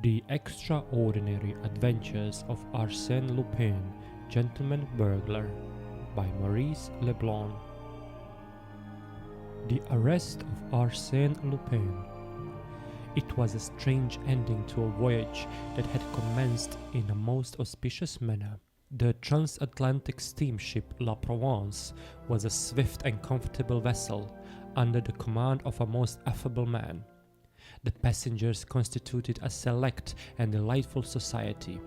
The Extraordinary Adventures of Arsène Lupin, Gentleman-Burglar by Maurice Leblanc. The Arrest of Arsène Lupin. It was a strange ending to a voyage that had commenced in a most auspicious manner. The transatlantic steamship La Provence was a swift and comfortable vessel under the command of a most affable man. The passengers constituted a select and delightful society.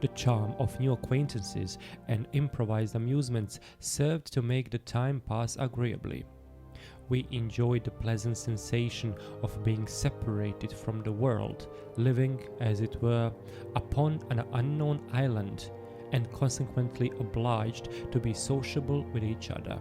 The charm of new acquaintances and improvised amusements served to make the time pass agreeably. We enjoyed the pleasant sensation of being separated from the world, living, as it were, upon an unknown island, and consequently obliged to be sociable with each other.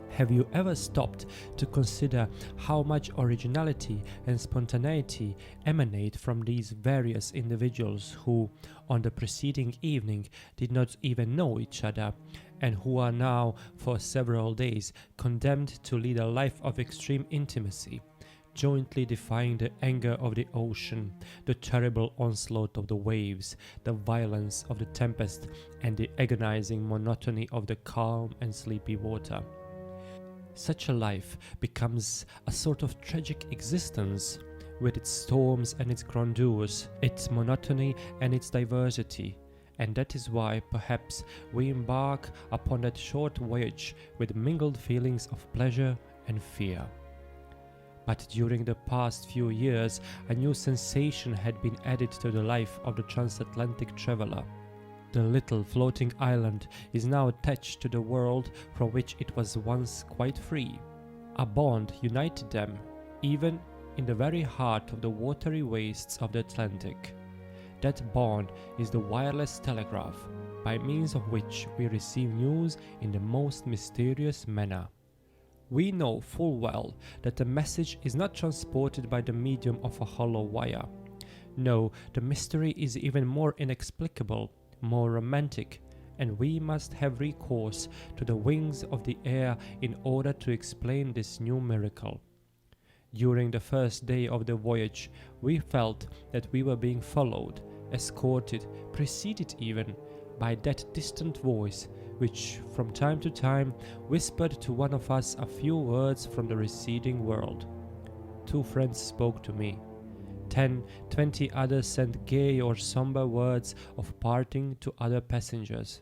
Have you ever stopped to consider how much originality and spontaneity emanate from these various individuals who, on the preceding evening, did not even know each other, and who are now, for several days, condemned to lead a life of extreme intimacy, jointly defying the anger of the ocean, the terrible onslaught of the waves, the violence of the tempest, and the agonizing monotony of the calm and sleepy water? Such a life becomes a sort of tragic existence, with its storms and its grandeurs, its monotony and its diversity, and that is why, perhaps, we embark upon that short voyage with mingled feelings of pleasure and fear. But during the past few years, a new sensation had been added to the life of the transatlantic traveler. The little floating island is now attached to the world from which it was once quite free. A bond united them, even in the very heart of the watery wastes of the Atlantic. That bond is the wireless telegraph, by means of which we receive news in the most mysterious manner. We know full well that the message is not transported by the medium of a hollow wire. No, the mystery is even more inexplicable, more romantic, and we must have recourse to the wings of the air in order to explain this new miracle. During the first day of the voyage, we felt that we were being followed, escorted, preceded even, by that distant voice which from time to time whispered to one of us a few words from the receding world. 2 friends spoke to me. 10, 20 others sent gay or somber words of parting to other passengers.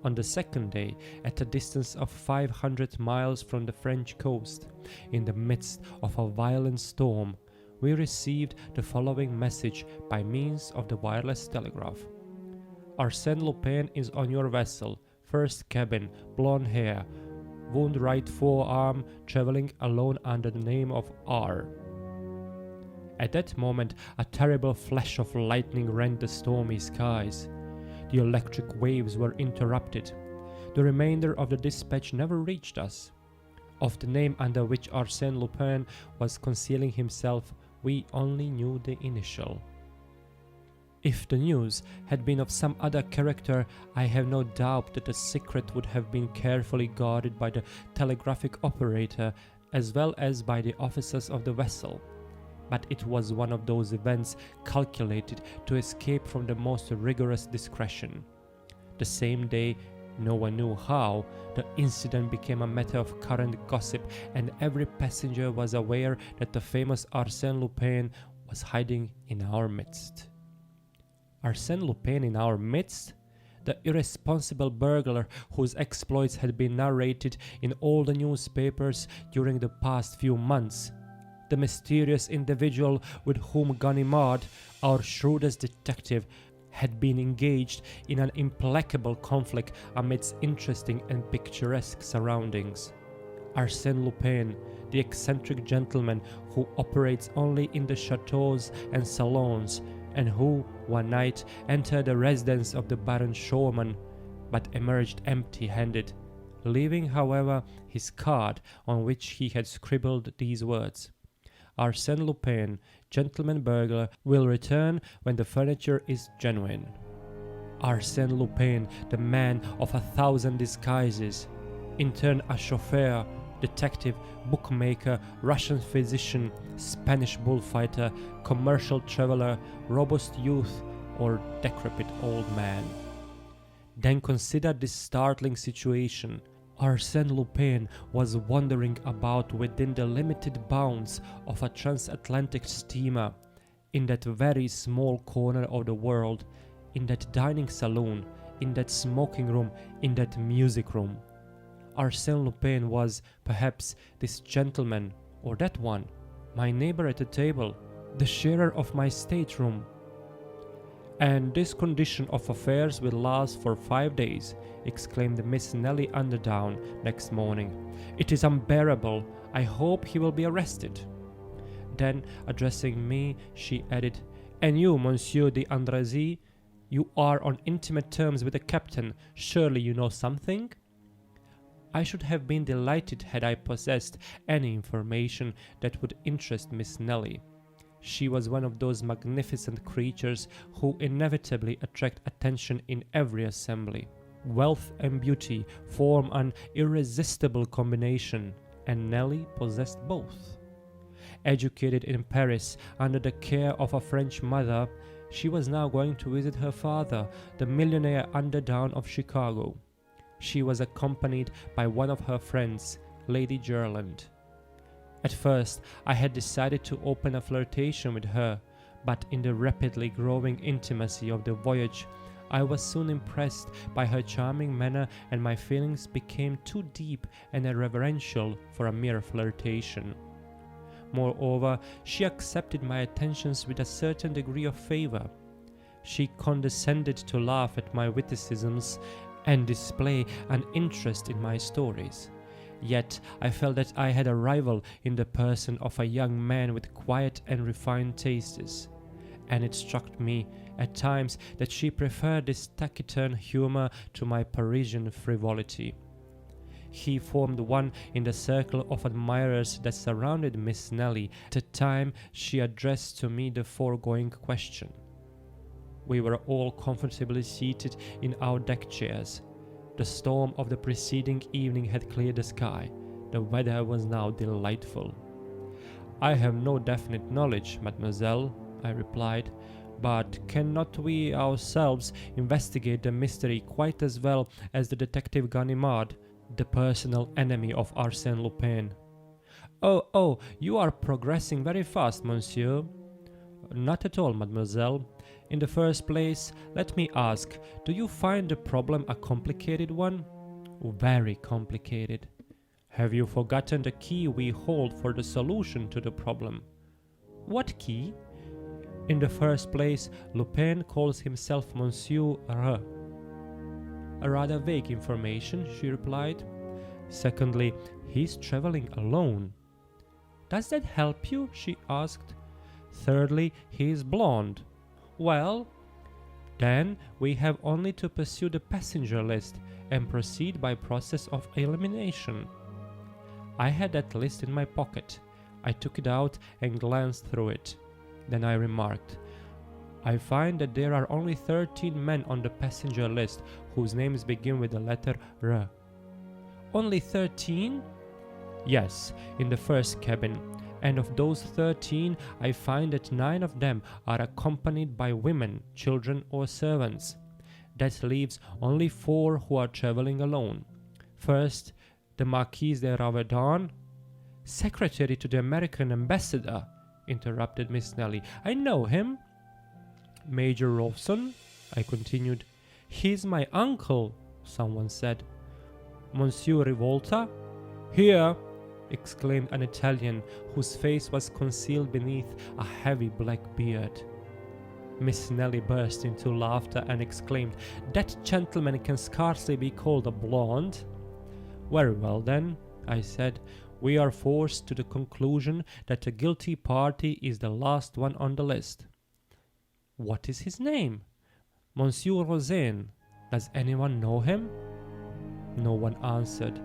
On the second day, at a distance of 500 miles from the French coast, in the midst of a violent storm, we received the following message by means of the wireless telegraph. Arsène Lupin is on your vessel, first cabin, blonde hair, wound right forearm, traveling alone under the name of R. At that moment, a terrible flash of lightning rent the stormy skies. The electric waves were interrupted. The remainder of the dispatch never reached us. Of the name under which Arsène Lupin was concealing himself, we only knew the initial. If the news had been of some other character, I have no doubt that the secret would have been carefully guarded by the telegraphic operator as well as by the officers of the vessel. But it was one of those events calculated to escape from the most rigorous discretion. The same day, no one knew how, the incident became a matter of current gossip, and every passenger was aware that the famous Arsène Lupin was hiding in our midst. Arsène Lupin in our midst? The irresponsible burglar whose exploits had been narrated in all the newspapers during the past few months. The mysterious individual with whom Ganimard, our shrewdest detective, had been engaged in an implacable conflict amidst interesting and picturesque surroundings. Arsène Lupin, the eccentric gentleman who operates only in the chateaux and salons, and who, one night, entered the residence of the Baron Schaumann, but emerged empty-handed, leaving, however, his card on which he had scribbled these words: Arsène Lupin, Gentleman-Burglar, will return when the furniture is genuine. Arsène Lupin, the man of 1,000 disguises. In turn a chauffeur, detective, bookmaker, Russian physician, Spanish bullfighter, commercial traveler, robust youth, or decrepit old man. Then consider this startling situation. Arsène Lupin was wandering about within the limited bounds of a transatlantic steamer, in that very small corner of the world, in that dining saloon, in that smoking room, in that music room. Arsène Lupin was, perhaps, this gentleman, or that one, my neighbor at the table, the sharer of my stateroom. "And this condition of affairs will last for 5 days," exclaimed Miss Nelly Underdown next morning. "It is unbearable. I hope he will be arrested." Then, addressing me, she added, "And you, Monsieur d'Andrézy, you are on intimate terms with the captain. Surely you know something?" I should have been delighted had I possessed any information that would interest Miss Nelly. She was one of those magnificent creatures who inevitably attract attention in every assembly. Wealth and beauty form an irresistible combination, and Nelly possessed both. Educated in Paris under the care of a French mother, she was now going to visit her father, the millionaire Underdown of Chicago. She was accompanied by one of her friends, Lady Gerland. At first, I had decided to open a flirtation with her, but in the rapidly growing intimacy of the voyage, I was soon impressed by her charming manner, and my feelings became too deep and reverential for a mere flirtation. Moreover, she accepted my attentions with a certain degree of favor. She condescended to laugh at my witticisms and display an interest in my stories. Yet I felt that I had a rival in the person of a young man with quiet and refined tastes, and it struck me at times that she preferred this taciturn humor to my Parisian frivolity. He formed one in the circle of admirers that surrounded Miss Nelly at the time she addressed to me the foregoing question. We were all comfortably seated in our deck chairs. The storm of the preceding evening had cleared the sky. The weather was now delightful. "I have no definite knowledge, mademoiselle," I replied, "but cannot we ourselves investigate the mystery quite as well as the detective Ganimard, the personal enemy of Arsène Lupin?" Oh, you are progressing very fast, monsieur." "Not at all, mademoiselle. In the first place, let me ask, do you find the problem a complicated one?" "Very complicated." "Have you forgotten the key we hold for the solution to the problem?" "What key?" "In the first place, Lupin calls himself Monsieur R." "A rather vague information," she replied. "Secondly, he's traveling alone." "Does that help you?" she asked. "Thirdly, he is blonde." "Well?" "Then we have only to pursue the passenger list and proceed by process of elimination." I had that list in my pocket. I took it out and glanced through it. Then I remarked, "I find that there are only 13 men on the passenger list whose names begin with the letter R." "Only 13? "Yes, in the first cabin. And of those 13, I find that 9 of them are accompanied by women, children, or servants. That leaves only 4 who are traveling alone. First, the Marquis de Raverdan." "Secretary to the American ambassador," interrupted Miss Nelly. "I know him." "Major Rosen," I continued. "He's my uncle," someone said. "Monsieur Rivolta?" "Here!" exclaimed an Italian whose face was concealed beneath a heavy black beard. Miss Nelly burst into laughter and exclaimed, "That gentleman can scarcely be called a blonde." "Very well then," I said, "we are forced to the conclusion that the guilty party is the last one on the list." "What is his name?" "Monsieur Rosen. Does anyone know him?" No one answered.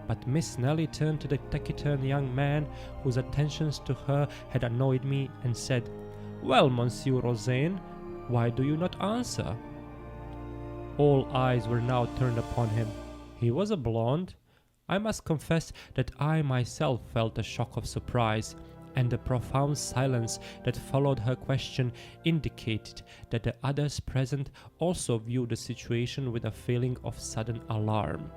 But Miss Nelly turned to the taciturn young man whose attentions to her had annoyed me and said, "Well, Monsieur Rosen, why do you not answer?" All eyes were now turned upon him. He was a blonde. I must confess that I myself felt a shock of surprise, and the profound silence that followed her question indicated that the others present also viewed the situation with a feeling of sudden alarm.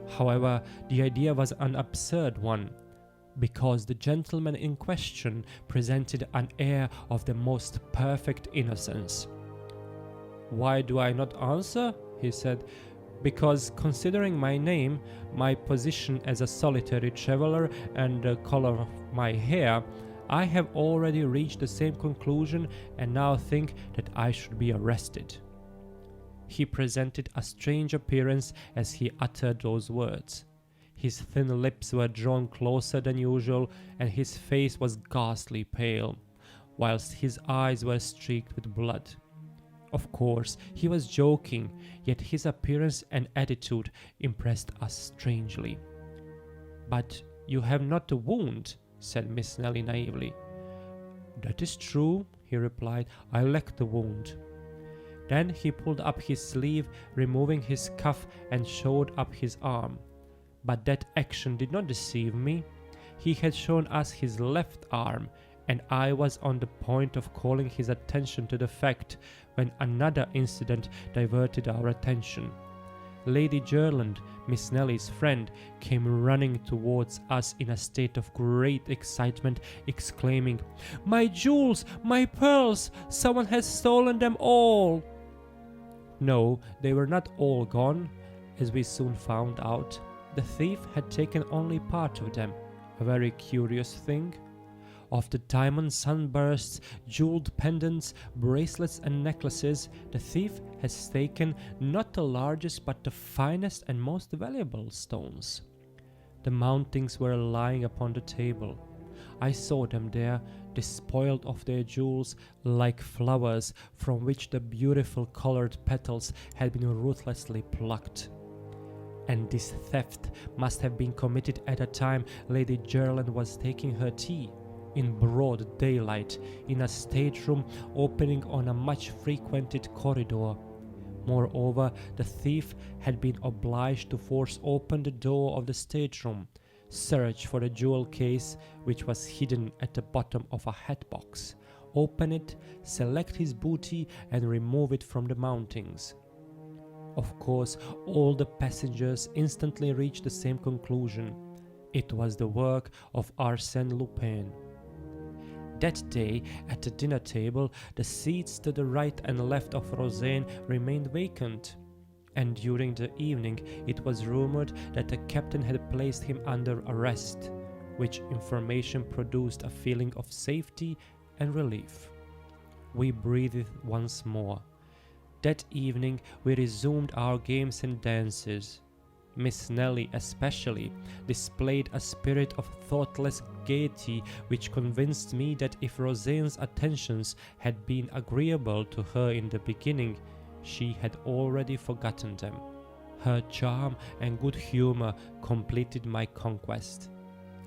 However, the idea was an absurd one, because the gentleman in question presented an air of the most perfect innocence. "Why do I not answer?" he said. "Because, considering my name, my position as a solitary traveler, and the color of my hair, I have already reached the same conclusion and now think that I should be arrested." He presented a strange appearance as he uttered those words. His thin lips were drawn closer than usual, and his face was ghastly pale, whilst his eyes were streaked with blood. Of course, he was joking, yet his appearance and attitude impressed us strangely. "But you have not a wound," said Miss Nelly naively. "That is true," he replied. "I lack the wound." Then he pulled up his sleeve, removing his cuff, and showed up his arm. But that action did not deceive me. He had shown us his left arm, and I was on the point of calling his attention to the fact when another incident diverted our attention. Lady Jerland, Miss Nelly's friend, came running towards us in a state of great excitement, exclaiming, "My jewels! My pearls! Someone has stolen them all!" No, they were not all gone, as we soon found out. The thief had taken only part of them, a very curious thing. Of the diamond sunbursts, jeweled pendants, bracelets and necklaces, the thief has taken not the largest but the finest and most valuable stones. The mountings were lying upon the table. I saw them there, despoiled of their jewels, like flowers from which the beautiful colored petals had been ruthlessly plucked. And this theft must have been committed at a time Lady Jerland was taking her tea, in broad daylight, in a stateroom opening on a much frequented corridor. Moreover, the thief had been obliged to force open the door of the stateroom, search for the jewel case, which was hidden at the bottom of a hatbox, open it, select his booty, and remove it from the mountings. Of course, all the passengers instantly reached the same conclusion. It was the work of Arsène Lupin. That day, at the dinner table, the seats to the right and left of Rosen remained vacant, and during the evening it was rumored that the captain had placed him under arrest, which information produced a feeling of safety and relief. We breathed once more. That evening we resumed our games and dances. Miss Nelly especially displayed a spirit of thoughtless gaiety which convinced me that if Rosen's attentions had been agreeable to her in the beginning, she had already forgotten them. Her charm and good humor completed my conquest.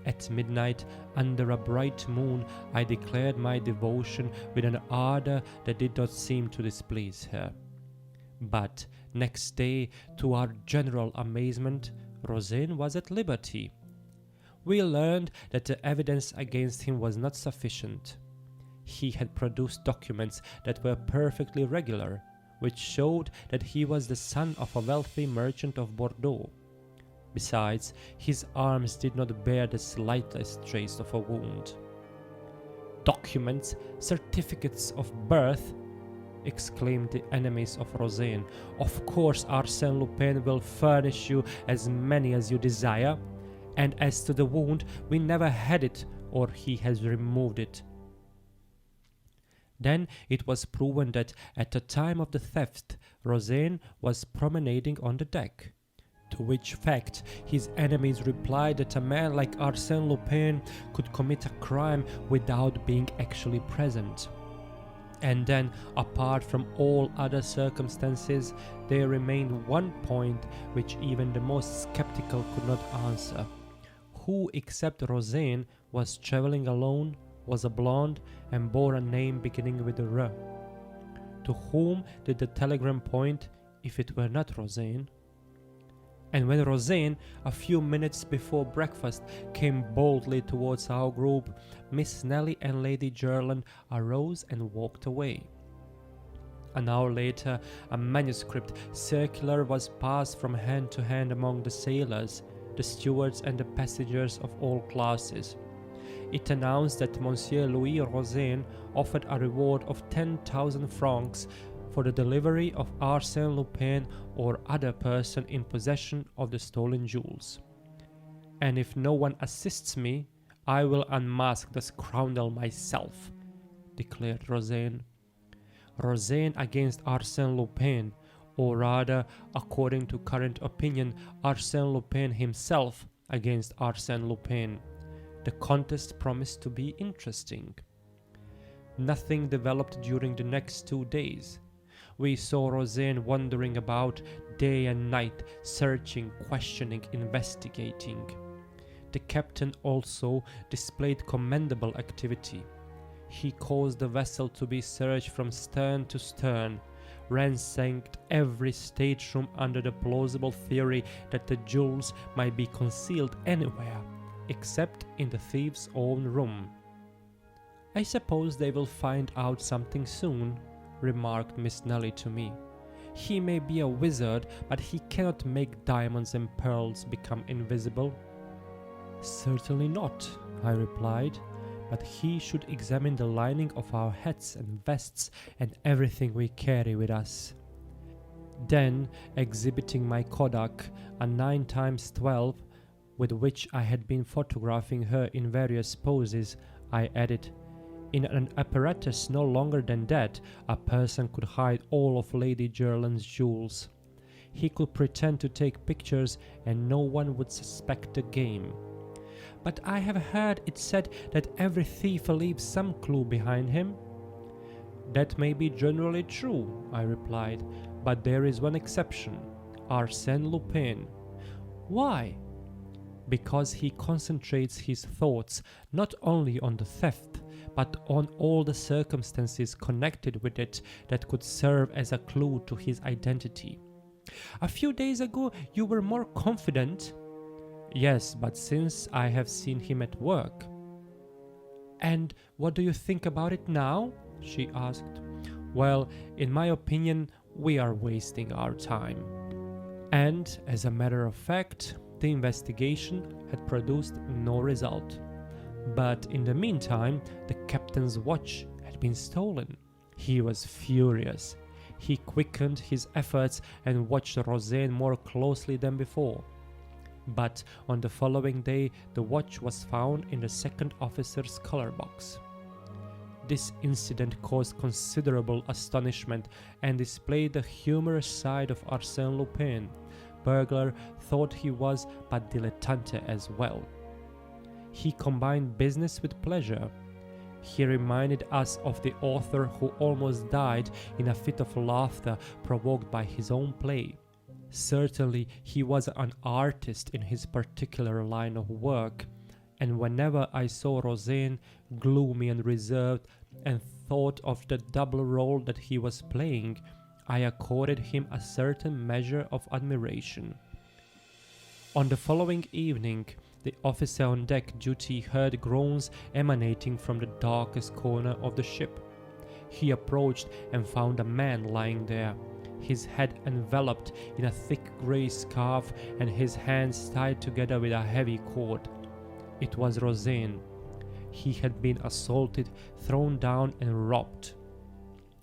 At midnight, under a bright moon, I declared my devotion with an ardor that did not seem to displease her. But next day, to our general amazement, Rosen was at liberty. We learned that the evidence against him was not sufficient. He had produced documents that were perfectly regular, which showed that he was the son of a wealthy merchant of Bordeaux. Besides, his arms did not bear the slightest trace of a wound. "Documents, certificates of birth!" exclaimed the enemies of Rosen. "Of course Arsène Lupin will furnish you as many as you desire, and as to the wound, we never had it, or he has removed it." Then it was proven that at the time of the theft, Rosen was promenading on the deck. To which fact his enemies replied that a man like Arsène Lupin could commit a crime without being actually present. And then, apart from all other circumstances, there remained one point which even the most skeptical could not answer. Who except Rosen was traveling alone, was a blonde, and bore a name beginning with a R? To whom did the telegram point if it were not Rosen? And when Rosen, a few minutes before breakfast, came boldly towards our group, Miss Nelly and Lady Jerland arose and walked away. An hour later, a manuscript circular was passed from hand to hand among the sailors, the stewards and the passengers of all classes. It announced that Monsieur Louis Rosen offered a reward of 10,000 francs for the delivery of Arsène Lupin or other person in possession of the stolen jewels. And if no one assists me, I will unmask the scoundrel myself, declared Rosen. Rosen against Arsène Lupin, or rather, according to current opinion, Arsène Lupin himself against Arsène Lupin. The contest promised to be interesting. Nothing developed during the next 2 days. We saw Rosen wandering about day and night, searching, questioning, investigating. The captain also displayed commendable activity. He caused the vessel to be searched from stern to stern, ransacked every stateroom under the plausible theory that the jewels might be concealed anywhere, except in the thief's own room. "I suppose they will find out something soon," remarked Miss Nelly to me. "He may be a wizard, but he cannot make diamonds and pearls become invisible." "Certainly not," I replied, "but he should examine the lining of our hats and vests and everything we carry with us." Then, exhibiting my Kodak, a 9x12, with which I had been photographing her in various poses, I added, "In an apparatus no longer than that, a person could hide all of Lady Jerland's jewels. He could pretend to take pictures and no one would suspect the game." "But I have heard it said that every thief leaves some clue behind him." "That may be generally true," I replied, "but there is one exception, Arsène Lupin." "Why?" "Because he concentrates his thoughts not only on the theft, but on all the circumstances connected with it that could serve as a clue to his identity." "A few days ago you were more confident." "Yes, but since I have seen him at work." "And what do you think about it now?" she asked. "Well, in my opinion, we are wasting our time." And, as a matter of fact, the investigation had produced no result. But in the meantime, the captain's watch had been stolen. He was furious. He quickened his efforts and watched Rosen more closely than before. But on the following day, the watch was found in the second officer's collar box. This incident caused considerable astonishment and displayed the humorous side of Arsène Lupin. Burglar thought he was, but dilettante as well. He combined business with pleasure. He reminded us of the author who almost died in a fit of laughter provoked by his own play. Certainly, he was an artist in his particular line of work, and whenever I saw Rosen, gloomy and reserved, and thought of the double role that he was playing, I accorded him a certain measure of admiration. On the following evening, the officer on deck duty heard groans emanating from the darkest corner of the ship. He approached and found a man lying there, his head enveloped in a thick grey scarf and his hands tied together with a heavy cord. It was Rosen. He had been assaulted, thrown down and robbed.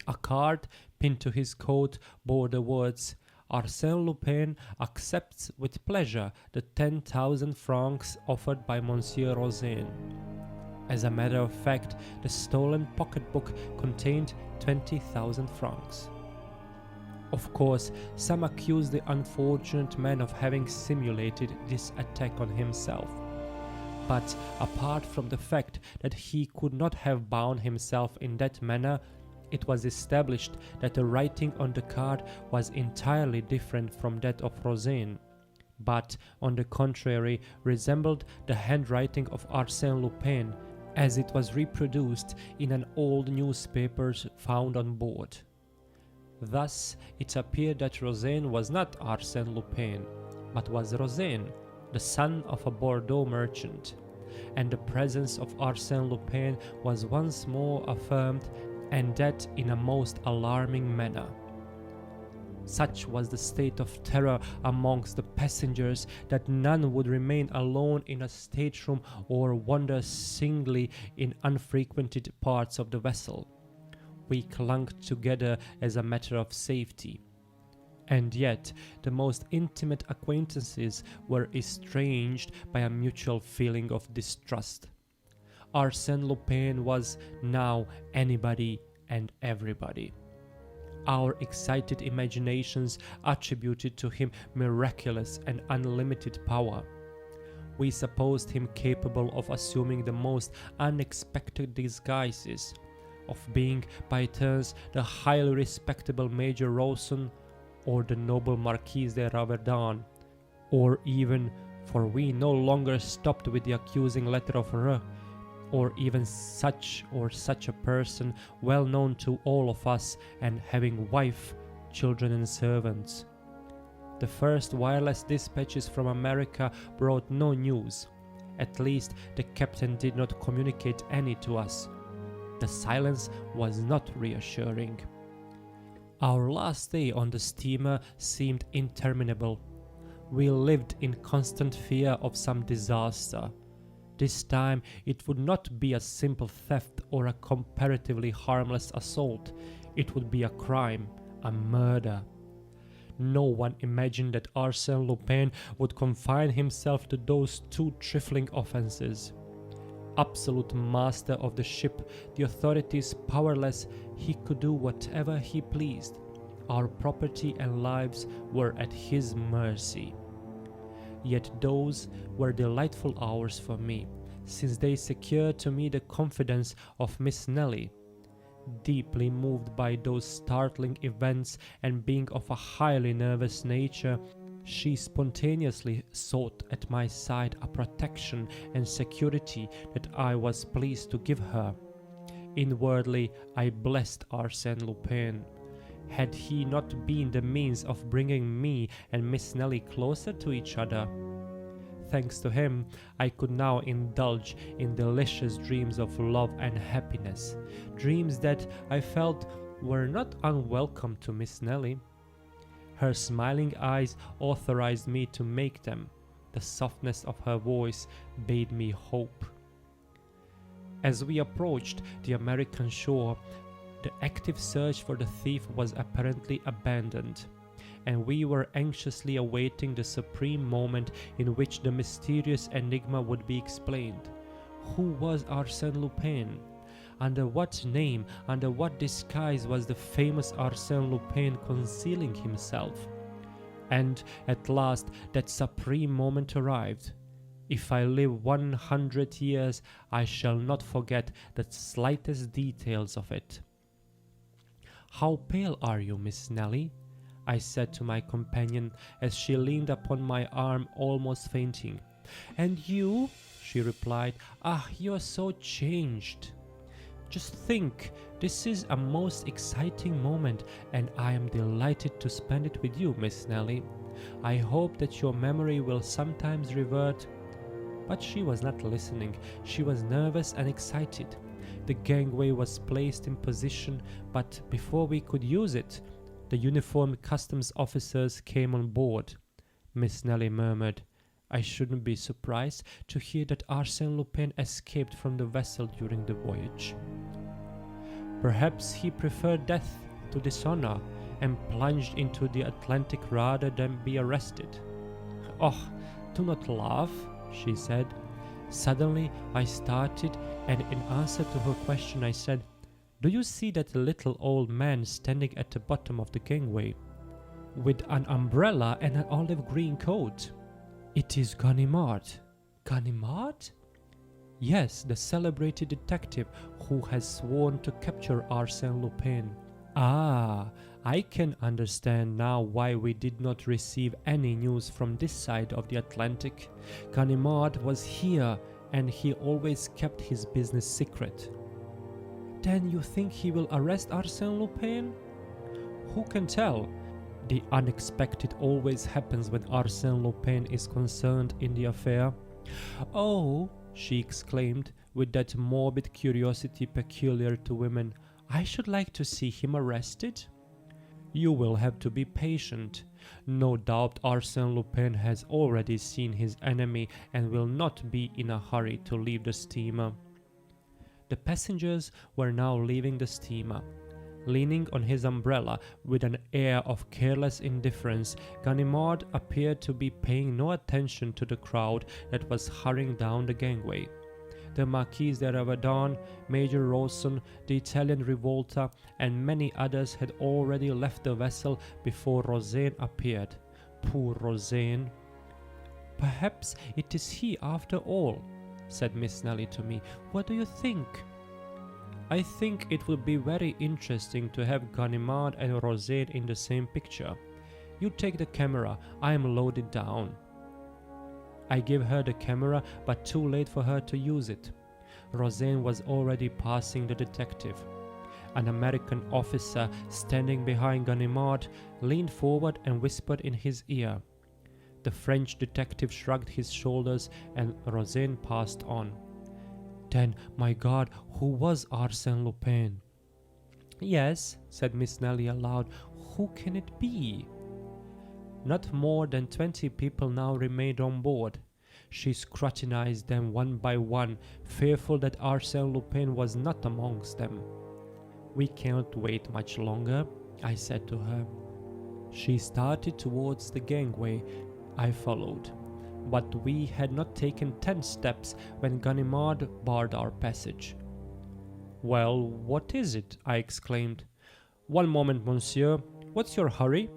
A card pinned to his coat bore the words, "Arsène Lupin accepts with pleasure the 10,000 francs offered by Monsieur Rosen." As a matter of fact, the stolen pocketbook contained 20,000 francs. Of course, some accused the unfortunate man of having simulated this attack on himself. But apart from the fact that he could not have bound himself in that manner, it was established that the writing on the card was entirely different from that of Rosen, but, on the contrary, resembled the handwriting of Arsène Lupin, as it was reproduced in an old newspaper found on board. Thus, it appeared that Rosen was not Arsène Lupin. but was Rosen, the son of a Bordeaux merchant, and the presence of Arsène Lupin was once more affirmed, and that in a most alarming manner. Such was the state of terror amongst the passengers that none would remain alone in a stateroom or wander singly in unfrequented parts of the vessel. We clung together as a matter of safety. And yet, the most intimate acquaintances were estranged by a mutual feeling of distrust. Arsène Lupin was now anybody and everybody. Our excited imaginations attributed to him miraculous and unlimited power. We supposed him capable of assuming the most unexpected disguises, of being by turns the highly respectable Major Rosen or the noble Marquise de Raverdan, or even, for we no longer stopped with the accusing letter of R, or even such a person well known to all of us and having wife, children and servants. The first wireless dispatches from America brought no news. At least the captain did not communicate any to us. The silence was not reassuring. Our last day on the steamer seemed interminable. We lived in constant fear of some disaster. This time it would not be a simple theft or a comparatively harmless assault. It would be a crime, a murder. No one imagined that Arsène Lupin would confine himself to those two trifling offences. Absolute master of the ship, the authorities powerless, he could do whatever he pleased. Our property and lives were at his mercy. Yet those were delightful hours for me, since they secured to me the confidence of Miss Nelly. Deeply moved by those startling events and being of a highly nervous nature, she spontaneously sought at my side a protection and security that I was pleased to give her. Inwardly, I blessed Arsène Lupin. Had he not been the means of bringing me and Miss Nelly closer to each other? Thanks to him, I could now indulge in delicious dreams of love and happiness, dreams that I felt were not unwelcome to Miss Nelly. Her smiling eyes authorized me to make them. The softness of her voice bade me hope. As we approached the American shore, the active search for the thief was apparently abandoned, and we were anxiously awaiting the supreme moment in which the mysterious enigma would be explained. Who was Arsène Lupin? Under what name, under what disguise was the famous Arsène Lupin concealing himself? And at last that supreme moment arrived. If I live 100 years, I shall not forget the slightest details of it. "How pale are you, Miss Nelly?" I said to my companion as she leaned upon my arm almost fainting. "And you?" she replied. "Ah, you are so changed." "Just think, this is a most exciting moment, and I am delighted to spend it with you, Miss Nelly. I hope that your memory will sometimes revert." But she was not listening. She was nervous and excited. The gangway was placed in position, but before we could use it, the uniformed customs officers came on board. Miss Nelly murmured, "I shouldn't be surprised to hear that Arsène Lupin escaped from the vessel during the voyage. Perhaps he preferred death to dishonor and plunged into the Atlantic rather than be arrested." "Oh, do not laugh," she said. Suddenly I started, and in answer to her question I said, "Do you see that little old man standing at the bottom of the gangway, with an umbrella and an olive green coat? It is Ganimard." "Ganimard?" "Yes, the celebrated detective who has sworn to capture Arsène Lupin." "Ah, I can understand now why we did not receive any news from this side of the Atlantic. Ganimard was here, and he always kept his business secret." "Then you think he will arrest Arsène Lupin?" "Who can tell? The unexpected always happens when Arsène Lupin is concerned in the affair. "Oh," she exclaimed, with that morbid curiosity peculiar to women, "I should like to see him arrested." "You will have to be patient. No doubt Arsène Lupin has already seen his enemy and will not be in a hurry to leave the steamer." The passengers were now leaving the steamer. Leaning on his umbrella with an air of careless indifference, Ganimard appeared to be paying no attention to the crowd that was hurrying down the gangway. The Marquise de Raverdan, Major Rosen, the Italian Rivolta, and many others had already left the vessel before Rosen appeared. Poor Rosen! "Perhaps it is he after all," said Miss Nelly to me. "What do you think?" "I think it would be very interesting to have Ganimard and Rosen in the same picture. You take the camera, I am loaded down." I gave her the camera, but too late for her to use it. Rosen was already passing the detective. An American officer standing behind Ganimard leaned forward and whispered in his ear. The French detective shrugged his shoulders and Rosen passed on. "Then, my God, who was Arsène Lupin?" "Yes," said Miss Nelly aloud, "who can it be?" Not more than 20 people now remained on board. She scrutinized them one by one, fearful that Arsène Lupin was not amongst them. "We cannot wait much longer," I said to her. She started towards the gangway. I followed. But we had not taken 10 steps when Ganimard barred our passage. "Well, what is it?" I exclaimed. "One moment, monsieur. What's your hurry?"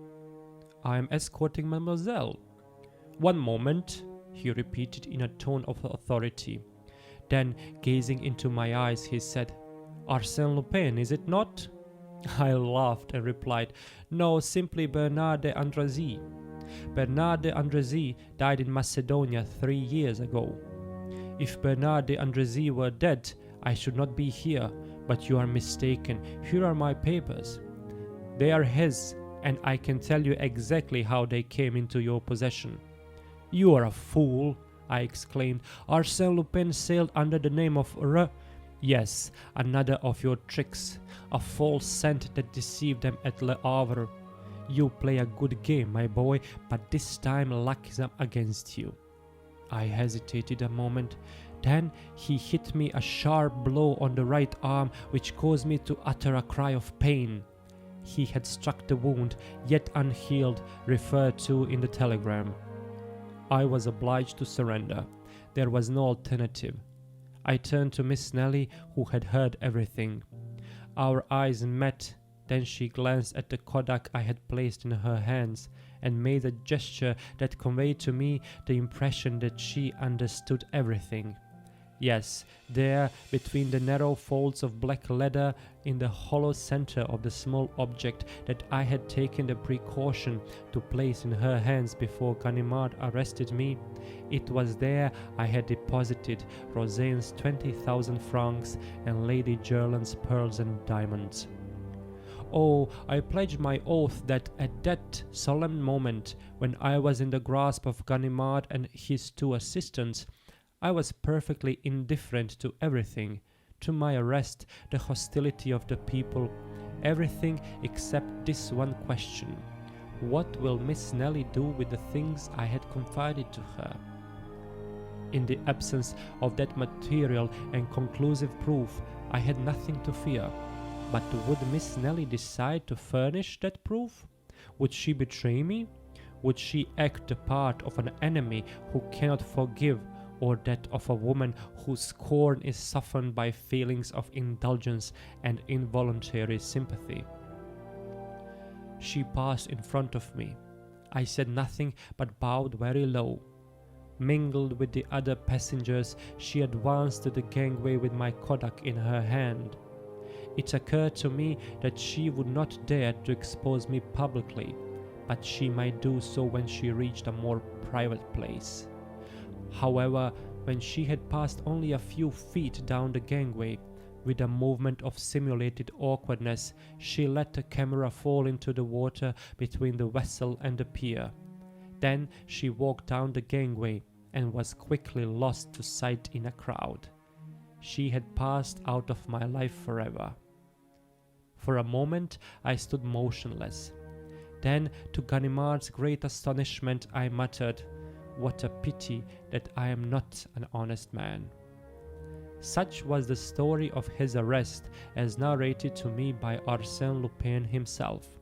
"I am escorting mademoiselle." "One moment," he repeated in a tone of authority. Then, gazing into my eyes, he said, "Arsène Lupin, is it not?" I laughed and replied, "No, simply Bernard de Andrézy. Bernard de Andrézy died in Macedonia 3 years ago. If Bernard de Andrézy were dead, I should not be here, but you are mistaken. Here are my papers. They are his, and I can tell you exactly how they came into your possession." "You are a fool," I exclaimed. "Arsène Lupin sailed under the name of Yes, another of your tricks, a false scent that deceived them at Le Havre. You play a good game, my boy, but this time luck is against you." I hesitated a moment. Then he hit me a sharp blow on the right arm, which caused me to utter a cry of pain. He had struck the wound, yet unhealed, referred to in the telegram. I was obliged to surrender. There was no alternative. I turned to Miss Nelly, who had heard everything. Our eyes met. Then she glanced at the kodak I had placed in her hands and made a gesture that conveyed to me the impression that she understood everything. Yes, there, between the narrow folds of black leather in the hollow center of the small object that I had taken the precaution to place in her hands before Ganimard arrested me, it was there I had deposited Rosen's 20,000 francs and Lady Jerland's pearls and diamonds. Oh, I pledge my oath that at that solemn moment, when I was in the grasp of Ganimard and his 2 assistants, I was perfectly indifferent to everything, to my arrest, the hostility of the people, everything except this one question: what will Miss Nelly do with the things I had confided to her? In the absence of that material and conclusive proof, I had nothing to fear. But would Miss Nelly decide to furnish that proof? Would she betray me? Would she act the part of an enemy who cannot forgive, or that of a woman whose scorn is softened by feelings of indulgence and involuntary sympathy? She passed in front of me. I said nothing but bowed very low. Mingled with the other passengers, she advanced to the gangway with my kodak in her hand. It occurred to me that she would not dare to expose me publicly, but she might do so when she reached a more private place. However, when she had passed only a few feet down the gangway, With a movement of simulated awkwardness, she let the camera fall into the water between the vessel and the pier. Then she walked down the gangway and was quickly lost to sight in a crowd. She had passed out of my life forever. For a moment I stood motionless. Then, to Ganimard's great astonishment, I muttered, "What a pity that I am not an honest man." Such was the story of his arrest as narrated to me by Arsène Lupin himself.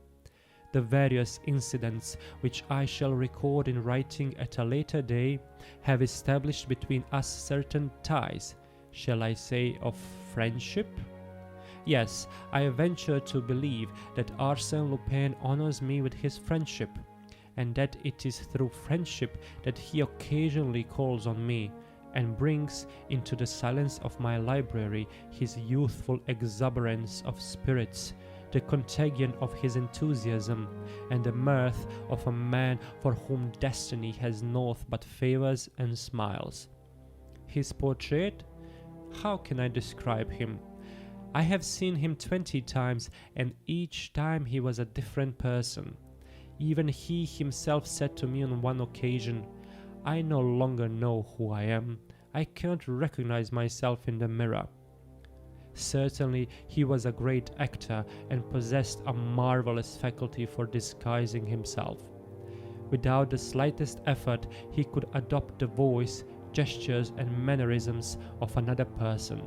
The various incidents which I shall record in writing at a later day have established between us certain ties, shall I say of friendship? Yes, I venture to believe that Arsène Lupin honors me with his friendship, and that it is through friendship that he occasionally calls on me, and brings into the silence of my library his youthful exuberance of spirits, the contagion of his enthusiasm, and the mirth of a man for whom destiny has naught but favors and smiles. His portrait? How can I describe him? I have seen him 20 times, and each time he was a different person. Even he himself said to me on one occasion, "I no longer know who I am. I can't recognize myself in the mirror." Certainly he was a great actor and possessed a marvelous faculty for disguising himself. Without the slightest effort he could adopt the voice, gestures and mannerisms of another person.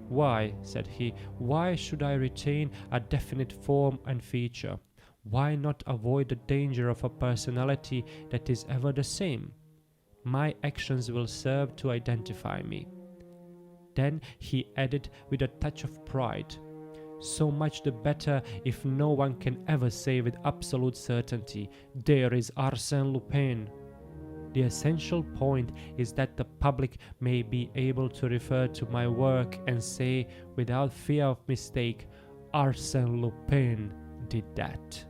"Why," said he, "why should I retain a definite form and feature? Why not avoid the danger of a personality that is ever the same? My actions will serve to identify me." Then he added with a touch of pride, "So much the better if no one can ever say with absolute certainty, 'There is Arsène Lupin.' The essential point is that the public may be able to refer to my work and say, without fear of mistake, 'Arsène Lupin did that.'"